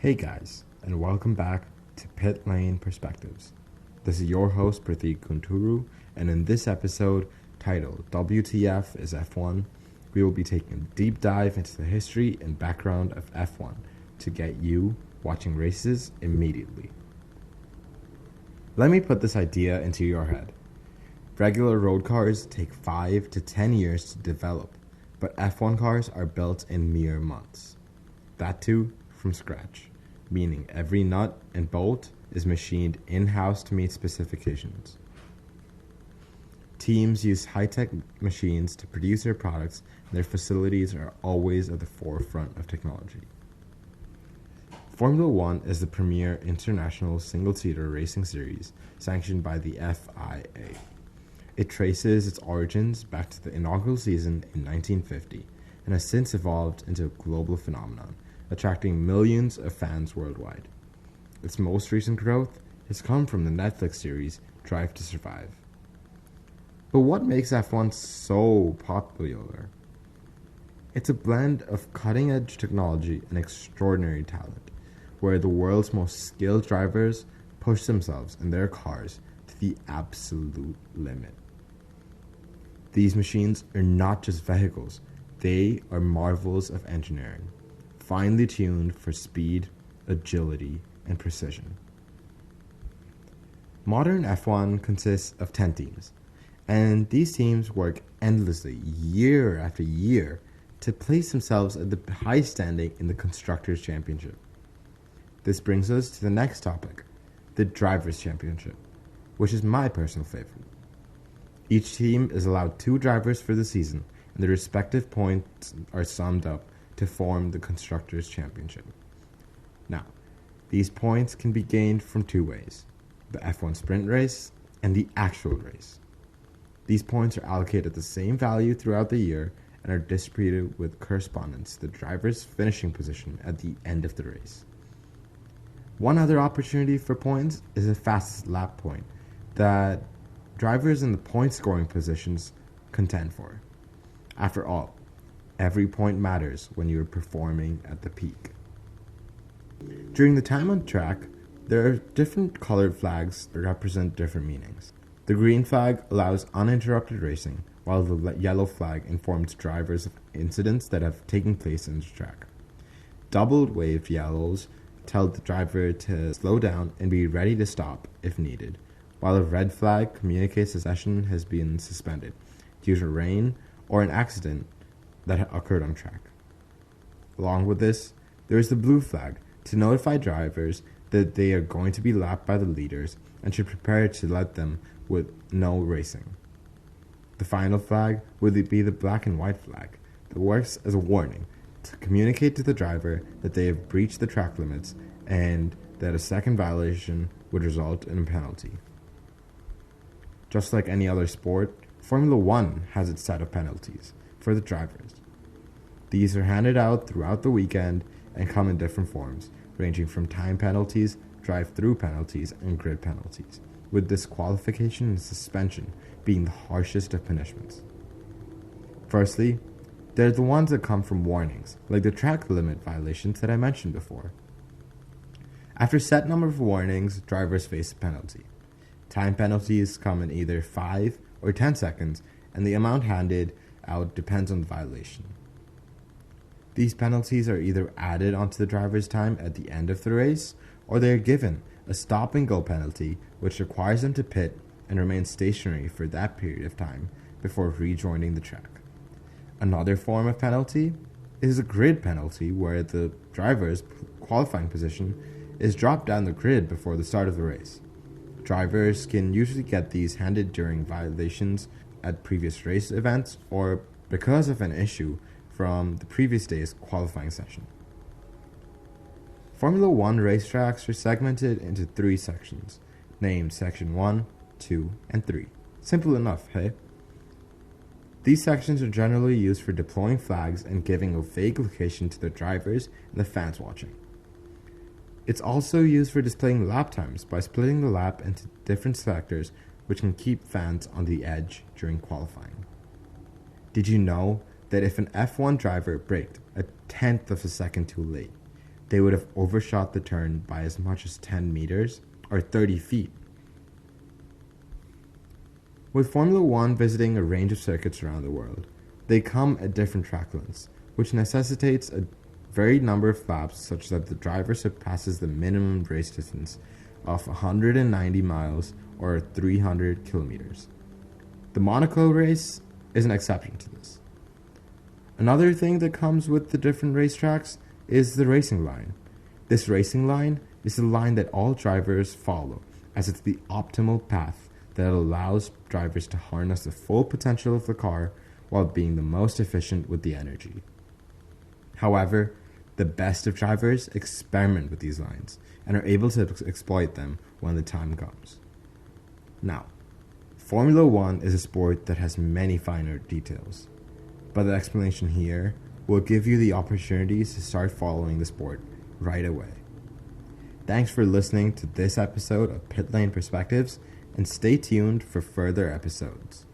Hey guys, and welcome back to Pit Lane Perspectives. This is your host Pratik Kunturu, and in this episode, titled WTF is F1, we will be taking a deep dive into the history and background of F1 to get you watching races immediately. Let me put this idea into your head. Regular road cars take 5 to 10 years to develop, but F1 cars are built in mere months. That too, from scratch, meaning every nut and bolt is machined in-house to meet specifications. Teams use high-tech machines to produce their products, and their facilities are always at the forefront of technology. Formula One is the premier international single-seater racing series sanctioned by the FIA. It traces its origins back to the inaugural season in 1950 and has since evolved into a global phenomenon, attracting millions of fans worldwide. Its most recent growth has come from the Netflix series Drive to Survive. But what makes F1 so popular? It's a blend of cutting-edge technology and extraordinary talent, where the world's most skilled drivers push themselves and their cars to the absolute limit. These machines are not just vehicles, they are marvels of engineering, finely tuned for speed, agility, and precision. Modern F1 consists of 10 teams, and these teams work endlessly, year after year, to place themselves at the highest standing in the Constructors' Championship. This brings us to the next topic, the Drivers' Championship, which is my personal favorite. Each team is allowed 2 drivers for the season, and their respective points are summed up to form the Constructors' Championship. Now, these points can be gained from 2 ways, the F1 sprint race and the actual race. These points are allocated the same value throughout the year and are distributed with correspondence to the driver's finishing position at the end of the race. One other opportunity for points is a fastest lap point that drivers in the point scoring positions contend for. After all, every point matters when you are performing at the peak. During the time on track, there are different colored flags that represent different meanings. The green flag allows uninterrupted racing, while the yellow flag informs drivers of incidents that have taken place in the track. Doubled waved yellows tell the driver to slow down and be ready to stop if needed, while a red flag communicates the session has been suspended due to rain or an accident that occurred on track. Along with this, there is the blue flag to notify drivers that they are going to be lapped by the leaders and should prepare to let them with no racing. The final flag would be the black and white flag that works as a warning to communicate to the driver that they have breached the track limits and that a second violation would result in a penalty. Just like any other sport, Formula One has its set of penalties for the drivers. These are handed out throughout the weekend and come in different forms, ranging from time penalties, drive-through penalties, and grid penalties, with disqualification and suspension being the harshest of punishments. Firstly, there are the ones that come from warnings, like the track limit violations that I mentioned before. After a set number of warnings, drivers face a penalty. Time penalties come in either 5 or 10 seconds, and the amount handed out depends on the violation. These penalties are either added onto the driver's time at the end of the race, or they are given a stop-and-go penalty, which requires them to pit and remain stationary for that period of time before rejoining the track. Another form of penalty is a grid penalty, where the driver's qualifying position is dropped down the grid before the start of the race. Drivers can usually get these handed during violations at previous race events or because of an issue from the previous day's qualifying session. Formula One racetracks are segmented into 3 sections, named Section 1, 2, and 3. Simple enough, hey? These sections are generally used for deploying flags and giving a vague location to the drivers and the fans watching. It's also used for displaying lap times by splitting the lap into different sectors, which can keep fans on the edge during qualifying. Did you know that if an F1 driver braked a tenth of a second too late, they would have overshot the turn by as much as 10 meters or 30 feet. With Formula One visiting a range of circuits around the world, they come at different track lengths, which necessitates a varied number of laps such that the driver surpasses the minimum race distance of 190 miles or 300 kilometers. The Monaco race is an exception to this. Another thing that comes with the different racetracks is the racing line. This racing line is the line that all drivers follow, as it's the optimal path that allows drivers to harness the full potential of the car while being the most efficient with the energy. However, the best of drivers experiment with these lines and are able to exploit them when the time comes. Now, Formula One is a sport that has many finer details, but the explanation here will give you the opportunities to start following the sport right away. Thanks for listening to this episode of Pit Lane Perspectives, and stay tuned for further episodes.